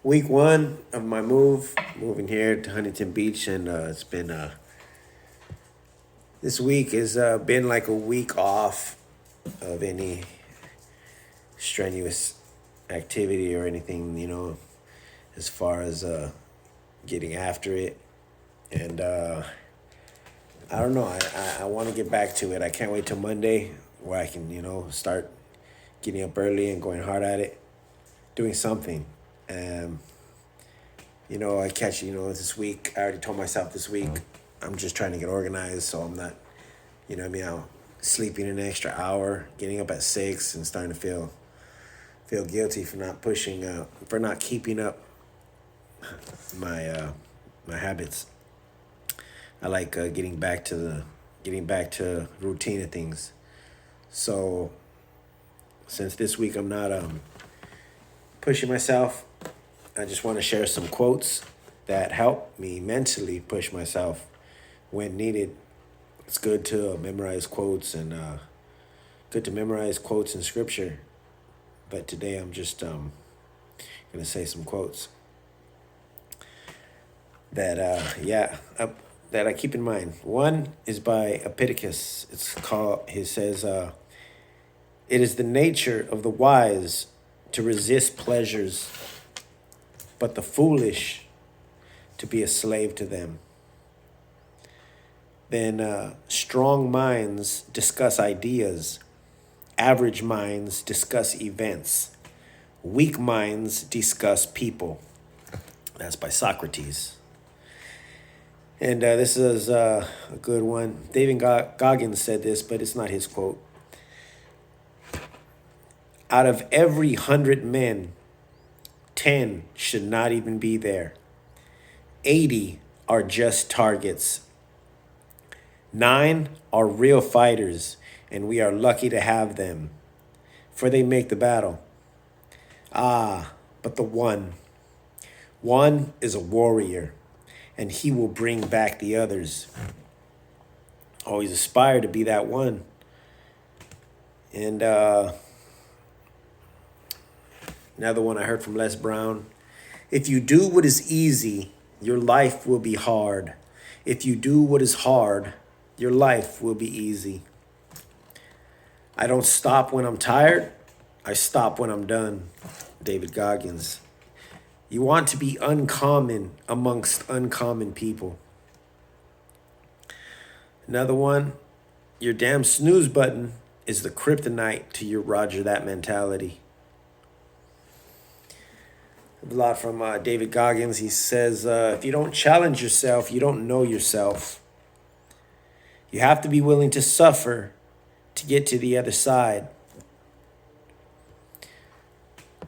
week one of my moving here to Huntington Beach, and it's been this week has been like a week off of any strenuous activity or anything, as far as getting after it. And I don't know. I want to get back to it. I can't wait till Monday where I can, start getting up early and going hard at it, doing something. Um, I catch, this week, I already told myself this week, I'm just trying to get organized so I'm not, I'm sleeping an extra hour, getting up at 6 and starting to feel guilty for not pushing, for not keeping up my habits. I like getting back to routine of things. So since this week I'm not pushing myself, I just want to share some quotes that help me mentally push myself when needed. It's good to memorize quotes and good to memorize quotes in scripture. But today I'm just gonna say some quotes that that I keep in mind. One is by Epictetus. He says, "It is the nature of the wise to resist pleasures, but the foolish to be a slave to them." Then strong minds discuss ideas. Average minds discuss events. Weak minds discuss people. That's by Socrates. And this is a good one. David Goggins said this, but it's not his quote. Out of every 100 men, 10 should not even be there. 80 are just targets. 9 are real fighters, and we are lucky to have them, for they make the battle. But the one is a warrior, and he will bring back the others. Always aspire to be that one. And another one I heard from Les Brown. If you do what is easy, your life will be hard. If you do what is hard, your life will be easy. I don't stop when I'm tired. I stop when I'm done. David Goggins. You want to be uncommon amongst uncommon people. Another one, your damn snooze button is the kryptonite to your Roger that mentality. A lot from David Goggins. He says, if you don't challenge yourself, you don't know yourself. You have to be willing to suffer to get to the other side.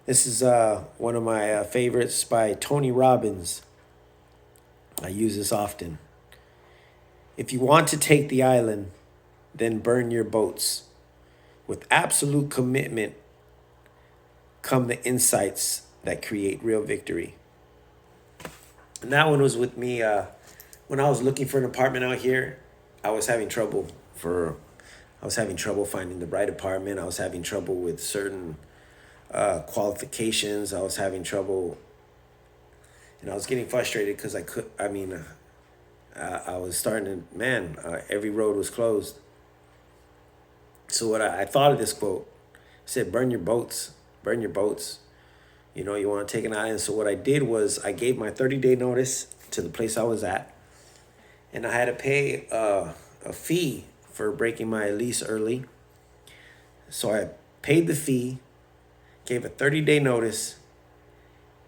This is one of my favorites by Tony Robbins. I use this often. If you want to take the island, then burn your boats. With absolute commitment come the insights that create real victory. And that one was with me when I was looking for an apartment out here. I was having trouble finding the right apartment. I was having trouble with certain qualifications. I was having trouble, and I was getting frustrated because I was starting to, every road was closed. So what I thought of this quote, I said, burn your boats. You want to take an island. So what I did was I gave my 30-day notice to the place I was at, and I had to pay a fee for breaking my lease early. So I paid the fee, gave a 30-day notice,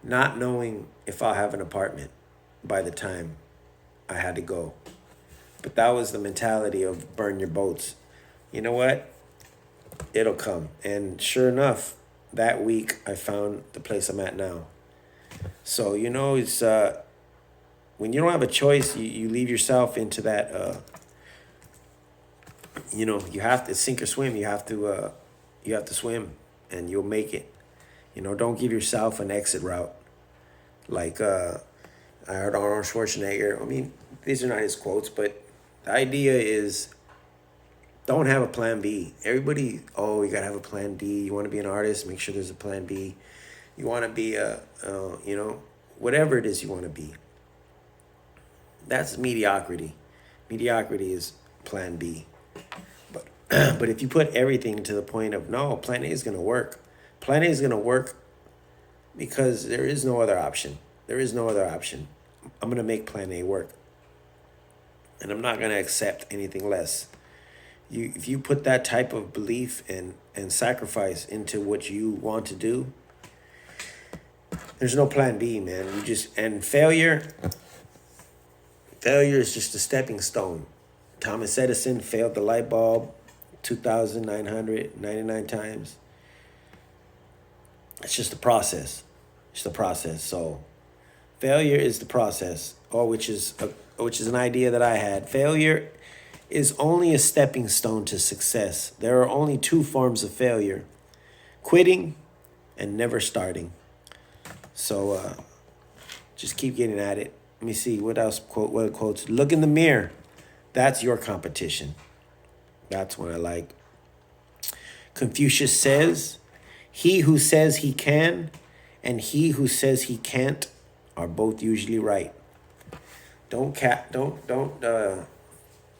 not knowing if I'll have an apartment by the time I had to go. But that was the mentality of burn your boats. You know what? It'll come. And sure enough, that week I found the place I'm at now. So, it's when you don't have a choice, you leave yourself into that, you have to sink or swim. You have to swim and you'll make it. Don't give yourself an exit route. Like I heard Arnold Schwarzenegger. I mean, these are not his quotes, but the idea is don't have a plan B. Everybody, you got to have a plan B. You want to be an artist, make sure there's a plan B. You want to be whatever it is you want to be. That's mediocrity. Mediocrity is plan B. But but if you put everything to the point of no, plan A is going to work. Plan A is going to work because there is no other option. There is no other option. I'm going to make plan A work. And I'm not going to accept anything less. If you put that type of belief and sacrifice into what you want to do, there's no plan B, man. And failure is just a stepping stone. Thomas Edison failed the light bulb 2,999 times. It's just a process. It's the process. So failure is the process, which is an idea that I had. Failure is only a stepping stone to success. There are only two forms of failure: quitting and never starting. So just keep getting at it. Let me see what else. What quotes? Look in the mirror. That's your competition. That's what I like. Confucius says, "He who says he can and he who says he can't are both usually right." Don't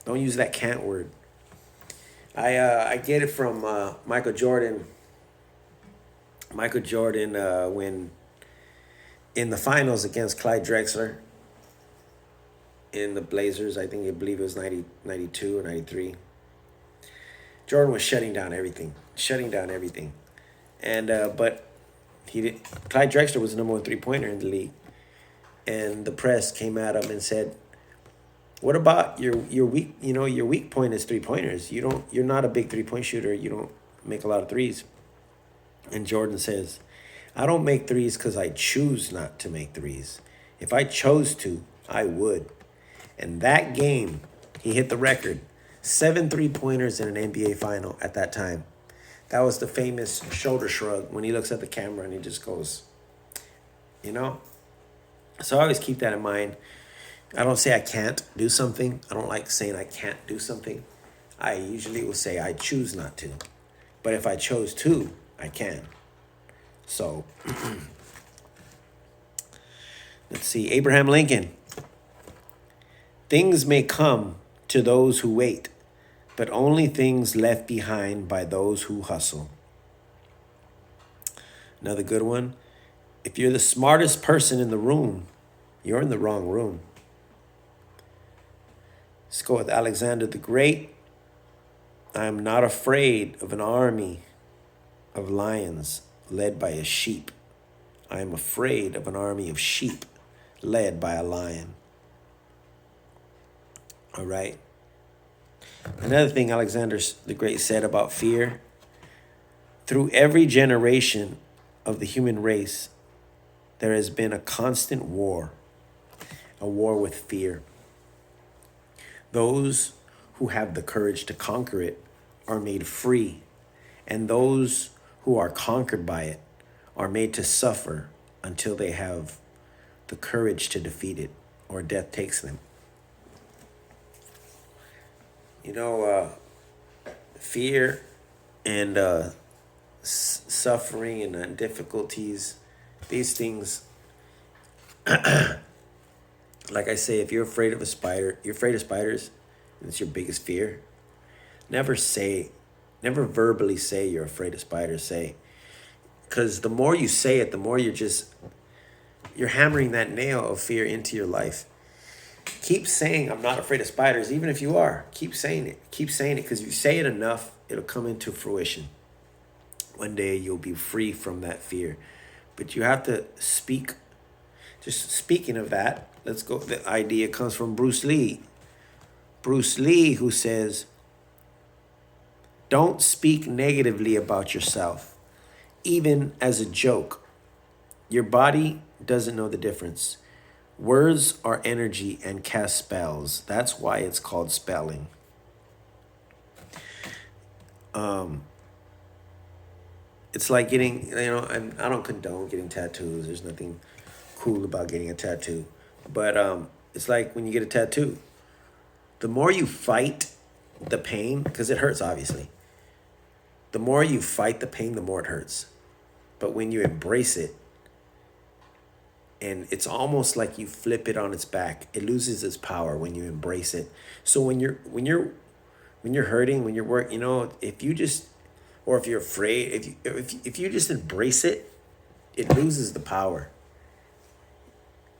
use that can't word. I get it from Michael Jordan. Michael Jordan when in the finals against Clyde Drexler in the Blazers, I believe it was 92 or 93. Jordan was shutting down everything. And but Clyde Drexler was the number one three-pointer in the league. And the press came at him and said, "What about your weak? Your weak point is 3-pointers. You're not a big 3-point shooter. You don't make a lot of threes." And Jordan says, "I don't make threes because I choose not to make threes. If I chose to, I would." And that game, he hit the record. 7 3-pointers in an NBA final at that time. That was the famous shoulder shrug when he looks at the camera and he just goes, So I always keep that in mind. I don't say I can't do something. I don't like saying I can't do something. I usually will say I choose not to. But if I chose to, I can. So, let's see. Abraham Lincoln. Things may come to those who wait, but only things left behind by those who hustle. Another good one. If you're the smartest person in the room, you're in the wrong room. Let's go with Alexander the Great. I am not afraid of an army of lions led by a sheep. I am afraid of an army of sheep led by a lion. All right. Another thing Alexander the Great said about fear: through every generation of the human race, there has been a constant war, a war with fear. Those who have the courage to conquer it are made free, and those who are conquered by it are made to suffer until they have the courage to defeat it or death takes them. Fear and suffering and difficulties, these things, like I say, if you're afraid of a spider, you're afraid of spiders, and it's your biggest fear, never verbally say you're afraid of spiders. Say, because the more you say it, the more you're hammering that nail of fear into your life. Keep saying, "I'm not afraid of spiders," even if you are. Keep saying it. Keep saying it, because if you say it enough, it'll come into fruition. One day you'll be free from that fear. But you have to speak. Just speaking of that, let's go. The idea comes from Bruce Lee. Bruce Lee, who says, "Don't speak negatively about yourself, even as a joke. Your body doesn't know the difference. Words are energy and cast spells. That's why it's called spelling." It's like getting, I don't condone getting tattoos. There's nothing cool about getting a tattoo. But it's like when you get a tattoo. The more you fight the pain, because it hurts, obviously. The more you fight the pain, the more it hurts. But when you embrace it, And it's almost like you flip it on its back. It loses its power when you embrace it. So when you're hurting, when you're work, if you just, or if you're afraid, if you just embrace it, it loses the power.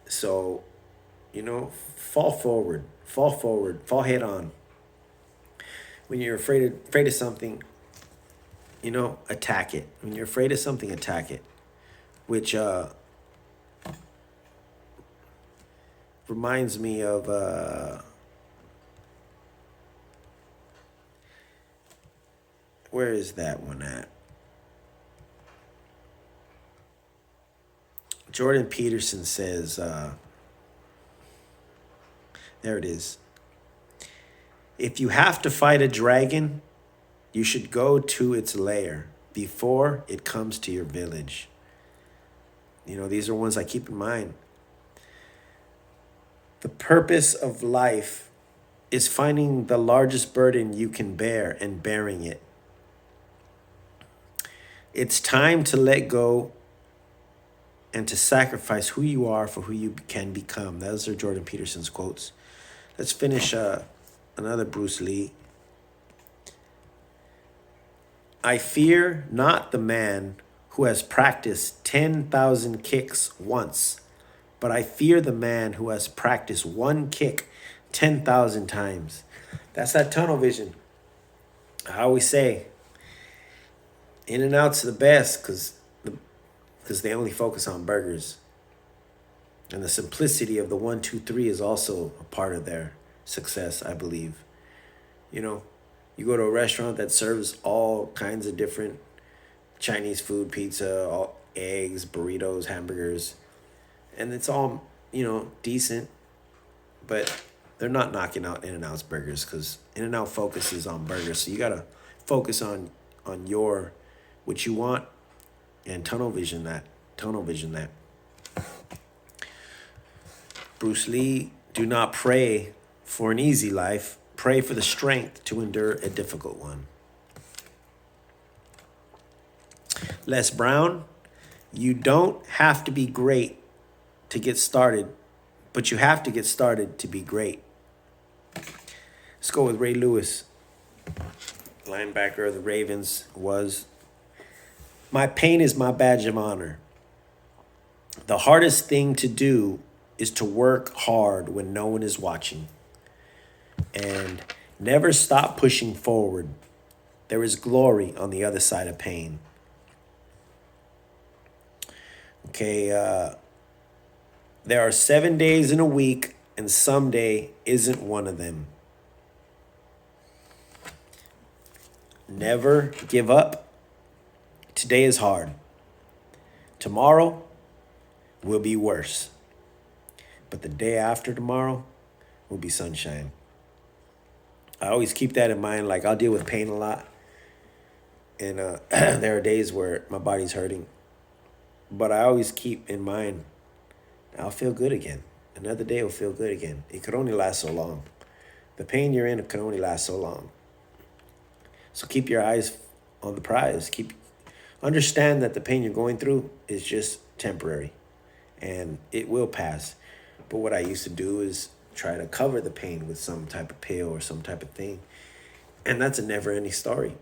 So, fall forward, fall head on. When you're afraid of something, attack it. When you're afraid of something, attack it. Which reminds me of where is that one at? Jordan Peterson says, there it is. If you have to fight a dragon, you should go to its lair before it comes to your village. These are ones I keep in mind. The purpose of life is finding the largest burden you can bear and bearing it. It's time to let go and to sacrifice who you are for who you can become. Those are Jordan Peterson's quotes. Let's finish another Bruce Lee. I fear not the man who has practiced 10,000 kicks once, but I fear the man who has practiced one kick 10,000 times. That's that tunnel vision. I always say, In-N-Out's the best because they only focus on burgers. And the simplicity of the 1, 2, 3 is also a part of their success, I believe. You go to a restaurant that serves all kinds of different Chinese food, pizza, all eggs, burritos, hamburgers, and it's all, decent, but they're not knocking out In-N-Out's burgers because In-N-Out focuses on burgers. So you got to focus on what you want and tunnel vision that. Bruce Lee, do not pray for an easy life. Pray for the strength to endure a difficult one. Les Brown, you don't have to be great to get started, but you have to get started to be great. Let's go with Ray Lewis, linebacker of the Ravens, was, my pain is my badge of honor. The hardest thing to do is to work hard when no one is watching. And never stop pushing forward. There is glory on the other side of pain. Okay, there are 7 days in a week, and someday isn't one of them. Never give up. Today is hard. Tomorrow will be worse. But the day after tomorrow will be sunshine. I always keep that in mind. Like, I'll deal with pain a lot. And there are days where my body's hurting. But I always keep in mind, I'll feel good again. Another day will feel good again. It could only last so long. The pain you're in can only last so long. So keep your eyes on the prize. Understand that the pain you're going through is just temporary. And it will pass. But what I used to do is try to cover the pain with some type of pill or some type of thing. And that's a never-ending story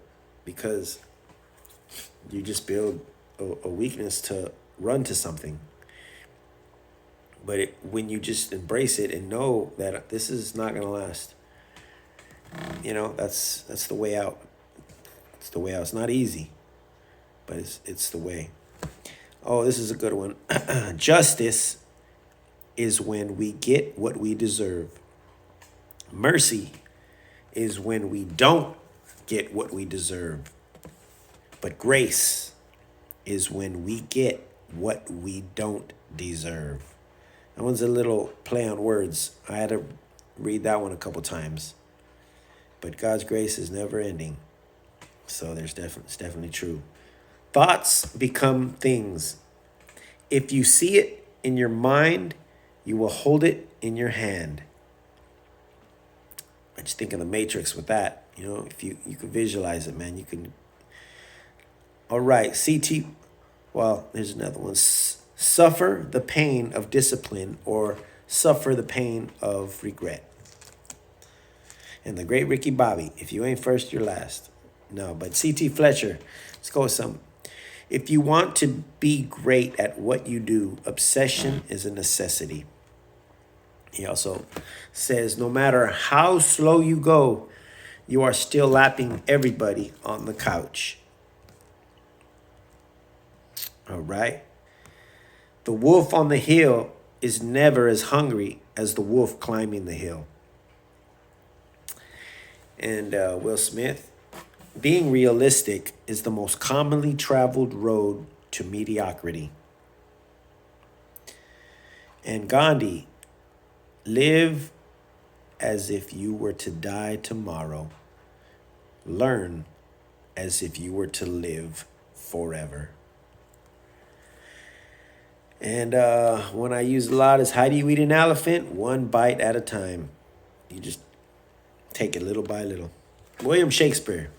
because you just build a weakness to run to something. But when you just embrace it and know that this is not going to last, that's the way out. It's the way out. It's not easy, but it's the way. Oh, this is a good one. Justice is when we get what we deserve. Mercy is when we don't get what we deserve. But grace is when we get what we don't deserve. That one's a little play on words. I had to read that one a couple times. But God's grace is never ending. So it's definitely true. Thoughts become things. If you see it in your mind, you will hold it in your hand. I just think of the Matrix with that. If you can visualize it, man, you can. All right, CT. Well, there's another one. Suffer the pain of discipline or suffer the pain of regret. And the great Ricky Bobby, if you ain't first, you're last. No, but C.T. Fletcher, let's go with some. If you want to be great at what you do, obsession is a necessity. He also says, no matter how slow you go, you are still lapping everybody on the couch. All right. The wolf on the hill is never as hungry as the wolf climbing the hill. And Will Smith, being realistic is the most commonly traveled road to mediocrity. And Gandhi, live as if you were to die tomorrow. Learn as if you were to live forever. And one I use a lot is, how do you eat an elephant? One bite at a time. You just take it little by little. William Shakespeare.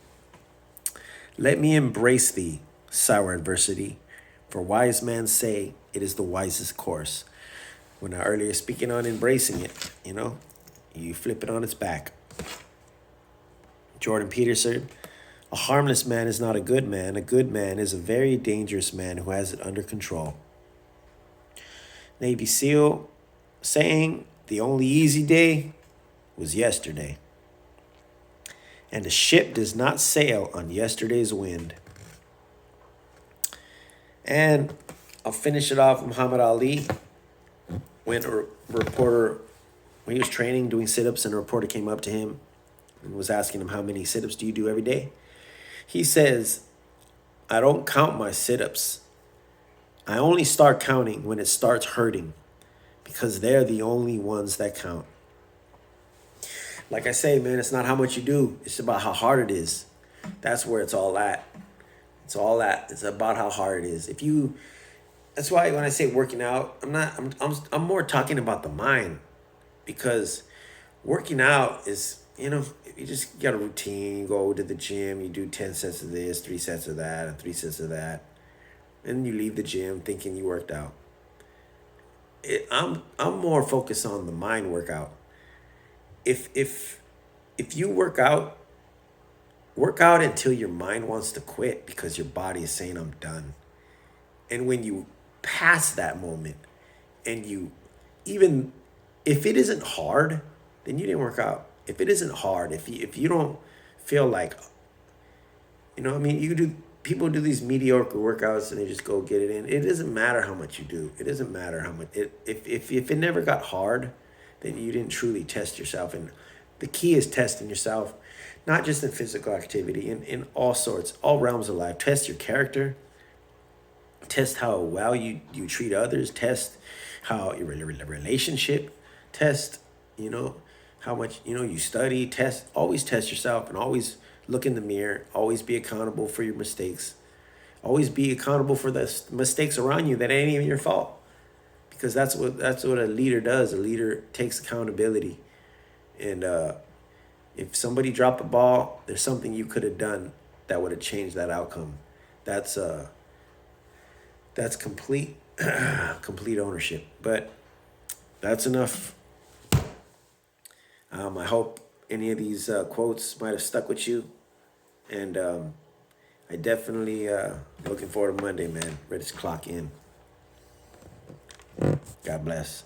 Let me embrace thee, sour adversity, for wise men say it is the wisest course. When I earlier speaking on embracing it, you flip it on its back. Jordan Peterson. A harmless man is not a good man. A good man is a very dangerous man who has it under control. Navy SEAL saying, the only easy day was yesterday. And a ship does not sail on yesterday's wind. And I'll finish it off. Muhammad Ali, when he was training, doing sit-ups, and a reporter came up to him and was asking him, how many sit-ups do you do every day? He says, I don't count my sit-ups. I only start counting when it starts hurting, because they're the only ones that count. Like I say, man, it's not how much you do. It's about how hard it is. That's where it's all at. It's about how hard it is. That's why when I say working out, I'm more talking about the mind, because working out is, you just got a routine. You go to the gym, you do 10 sets of this, 3 sets of that, and 3 sets of that. And you leave the gym thinking you worked out. I'm more focused on the mind workout. If you work out until your mind wants to quit because your body is saying I'm done. And when you pass that moment, and even if it isn't hard, then you didn't work out. If it isn't hard, if you don't feel like, people do these mediocre workouts and they just go get it in. It doesn't matter how much you do. It doesn't matter how much. If it never got hard, then you didn't truly test yourself. And the key is testing yourself, not just in physical activity, in all sorts, all realms of life. Test your character. Test how well you treat others. Test how your relationship. Test, how much, you study. Always test yourself, and always look in the mirror. Always be accountable for your mistakes. Always be accountable for the mistakes around you that ain't even your fault. Because that's what a leader does. A leader takes accountability. And if somebody dropped the ball, there's something you could have done that would have changed that outcome. That's complete ownership. But that's enough. I hope any of these quotes might have stuck with you. And I definitely looking forward to Monday, man. Ready to clock in. God bless.